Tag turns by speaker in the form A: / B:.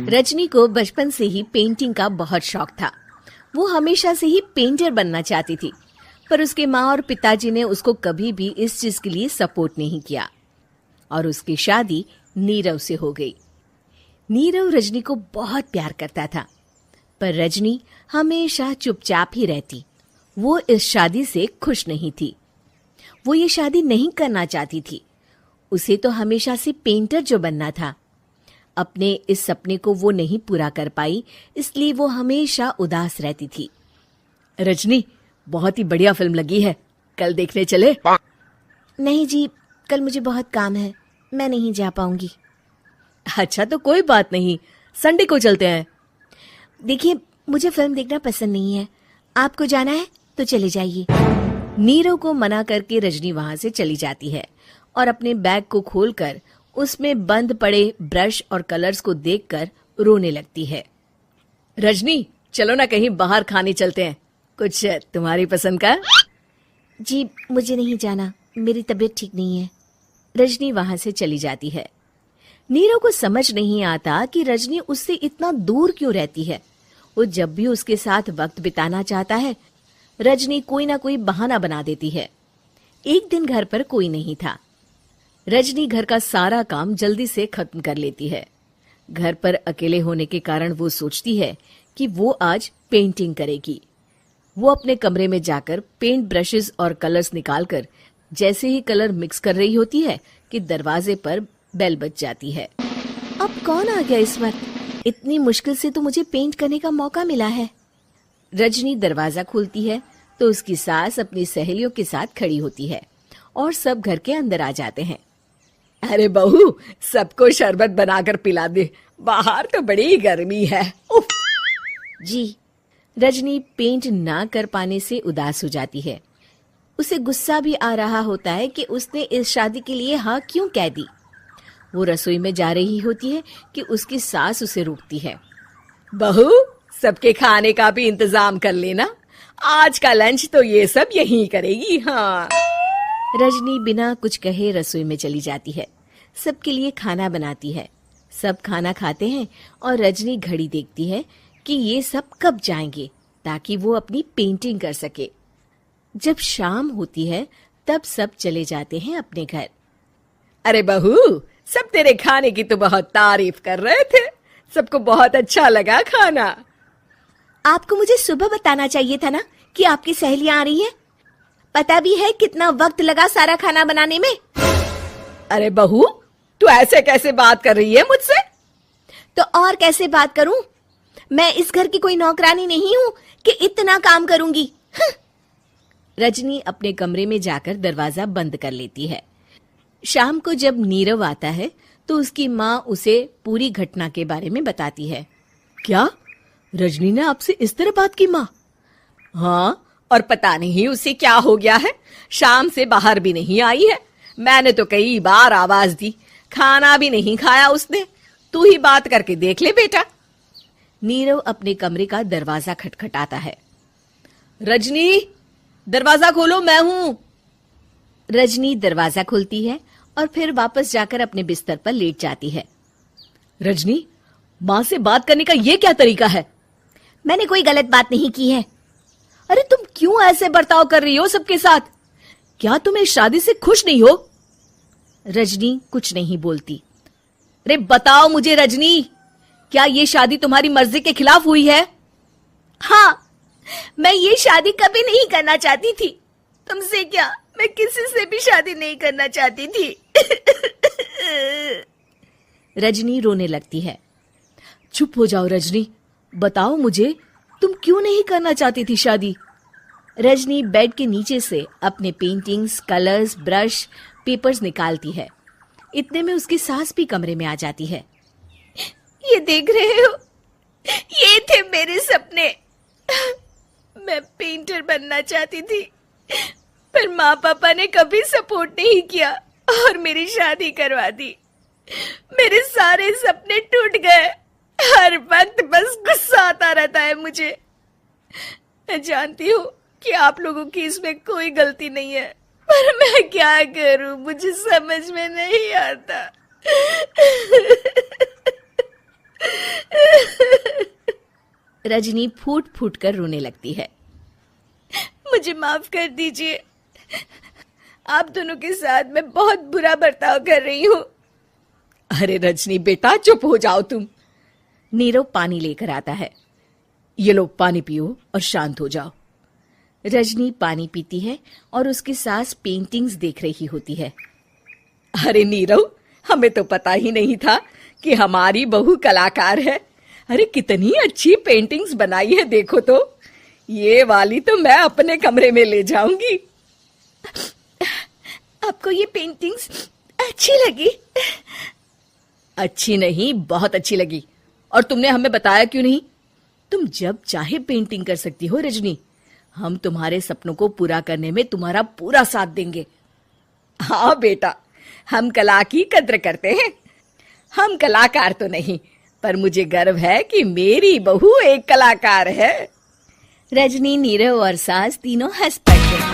A: रजनी को बचपन से ही पेंटिंग का बहुत शौक था। वो हमेशा से ही पेंटर बनना चाहती थी, पर उसके माँ और पिताजी ने उसको कभी भी इस चीज के लिए सपोर्ट नहीं किया और उसकी शादी नीरव से हो गई। नीरव रजनी को बहुत प्यार करता था, पर रजनी हमेशा चुपचाप ही रहती। वो इस शादी से खुश नहीं थी। वो ये शादी नहीं करना चाहती थी। उसे तो हमेशा से पेंटर जो बनना था। अपने इस सपने को वो नहीं पूरा कर पाई, इसलिए वो हमेशा उदास रहती थी। रजनी, बहुत ही बढ़िया फिल्म लगी है, कल देखने चले?
B: नहीं जी, कल मुझे बहुत काम है, मैं नहीं जा पाऊंगी।
A: अच्छा तो कोई बात नहीं, संडे को चलते हैं।
B: देखिए, मुझे फिल्म देखना पसंद नहीं है। आपको जाना है तो चले जाइए।
A: नीरव को मना करके रजनी वहां से चली जाती है और अपने बैग को खोलकर उसमें बंद पड़े ब्रश और कलर्स को देखकर रोने लगती है। रजनी, चलो ना कहीं बाहर खाने चलते हैं, कुछ तुम्हारी पसंद का।
B: जी, मुझे नहीं जाना, मेरी तबीयत ठीक नहीं है।
A: रजनी वहां से चली जाती है। नीरव को समझ नहीं आता कि रजनी उससे इतना दूर क्यों रहती है। वो जब भी उसके साथ वक्त बिताना चाहता है, रजनी कोई ना कोई बहाना बना देती है। एक दिन घर पर कोई नहीं था। रजनी घर का सारा काम जल्दी से खत्म कर लेती है। घर पर अकेले होने के कारण वो सोचती है कि वो आज पेंटिंग करेगी। वो अपने कमरे में जाकर पेंट ब्रशेस और कलर्स निकालकर जैसे ही कलर मिक्स कर रही होती है कि दरवाजे पर बेल बज जाती है।
B: अब कौन आ गया इस वक्त? इतनी मुश्किल से तो मुझे पेंट करने का मौका मिला है।
A: रजनी दरवाजा खोलती है तो उसकी सास अपनी सहेलियों के साथ खड़ी होती है और सब घर के अंदर आ जाते हैं। अरे बहू, सबको शरबत बनाकर पिला दे, बाहर तो बड़ी गर्मी है। उफ।
B: जी।
A: रजनी पेंट ना कर पाने से उदास हो जाती है। उसे गुस्सा भी आ रहा होता है कि उसने इस शादी के लिए हाँ क्यों कह दी। वो रसोई में जा रही होती है कि उसकी सास उसे रोकती है। बहू, सबके खाने का भी इंतजाम कर लेना, आज का लंच तो ये सब यहीं करेगी। हाँ। रजनी बिना कुछ कहे रसोई में चली जाती है। सबके लिए खाना बनाती है। सब खाना खाते हैं और रजनी घड़ी देखती है कि ये सब कब जाएंगे ताकि वो अपनी पेंटिंग कर सके। जब शाम होती है तब सब चले जाते हैं अपने घर। अरे बहू, सब तेरे खाने की तो बहुत तारीफ कर रहे थे, सबको बहुत अच्छा लगा खाना।
B: आपको मुझे सुबह बताना चाहिए था ना कि आपकी सहेलियां आ रही हैं। पता भी है कितना वक्त लगा सारा खाना बनाने में।
A: अरे बहू, तू ऐसे कैसे बात कर रही है मुझसे?
B: तो और कैसे बात करूं? मैं इस घर की कोई नौकरानी नहीं हूं कि इतना काम करूंगी।
A: रजनी अपने कमरे में जाकर दरवाजा बंद कर लेती है। शाम को जब नीरव आता है तो उसकी माँ उसे पूरी घटना के बारे में बताती है। क्या रजनी ने आपसे इस तरह बात की माँ? हाँ, और पता नहीं उसे क्या हो गया है, शाम से बाहर भी नहीं आई है। मैंने तो कई बार आवाज दी, खाना भी नहीं खाया उसने। तू ही बात करके देख ले बेटा। नीरव अपने कमरे का दरवाजा खटखटाता है। रजनी, दरवाजा खोलो, मैं हूं। रजनी दरवाजा खोलती है और फिर वापस जाकर अपने बिस्तर पर लेट जाती है। रजनी, माँ से बात करने का ये क्या तरीका है?
B: मैंने कोई गलत बात नहीं की है।
A: अरे तुम क्यों ऐसे बर्ताव कर रही हो सबके साथ? क्या तुम इस शादी से खुश नहीं हो? रजनी कुछ नहीं बोलती। अरे बताओ मुझे रजनी, क्या ये शादी तुम्हारी मर्जी के खिलाफ हुई है?
B: हाँ, मैं ये शादी कभी नहीं करना चाहती थी। तुमसे क्या, मैं किसी से भी शादी नहीं करना चाहती थी।
A: रजनी रोने लगती है। चुप हो जाओ रजनी, बताओ मुझे, तुम क्यों नहीं करना चाहती थी शादी? रजनी बेड के नीचे से अपने पेंटिंग्स, कलर्स, ब्रश, पेपर्स निकालती है। इतने में उसकी सास भी कमरे में आ जाती है।
B: ये देख रहे हो, ये थे मेरे सपने। मैं पेंटर बनना चाहती थी, पर माँ पापा ने कभी सपोर्ट नहीं किया और मेरी शादी करवा दी। मेरे सारे सपने टूट गए। हर वक्त बस गुस्सा आता रहता है मुझे। मैं जानती हूँ कि आप लोगों की इसमें कोई गलती नहीं है, पर मैं क्या करूं, मुझे समझ में नहीं आता।
A: रजनी फूट फूट कर रोने लगती है।
B: मुझे माफ कर दीजिए, आप दोनों के साथ मैं बहुत बुरा बर्ताव कर रही हूँ।
C: अरे रजनी बेटा, चुप हो जाओ तुम।
A: नीरव पानी लेकर आता है।
C: ये लो पानी पियो और शांत हो जाओ।
A: रजनी पानी पीती है और उसकी सास पेंटिंग्स देख रही होती है।
C: अरे नीरव, हमें तो पता ही नहीं था कि हमारी बहू कलाकार है। अरे कितनी अच्छी पेंटिंग्स बनाई है, देखो तो। ये वाली तो मैं अपने कमरे में ले जाऊंगी।
B: आपको ये पेंटिंग्स अच्छी लगी?
C: अच्छी नहीं, बहुत अच्छी लगी। और तुमने हमें बताया क्यों नहीं? तुम जब चाहे पेंटिंग कर सकती हो रजनी। हम तुम्हारे सपनों को पूरा करने में तुम्हारा पूरा साथ देंगे। हाँ बेटा, हम कला की कद्र करते हैं। हम कलाकार तो नहीं, पर मुझे गर्व है कि मेरी बहू एक कलाकार है।
A: रजनी, नीरव और सास तीनों हंस पड़ते हैं।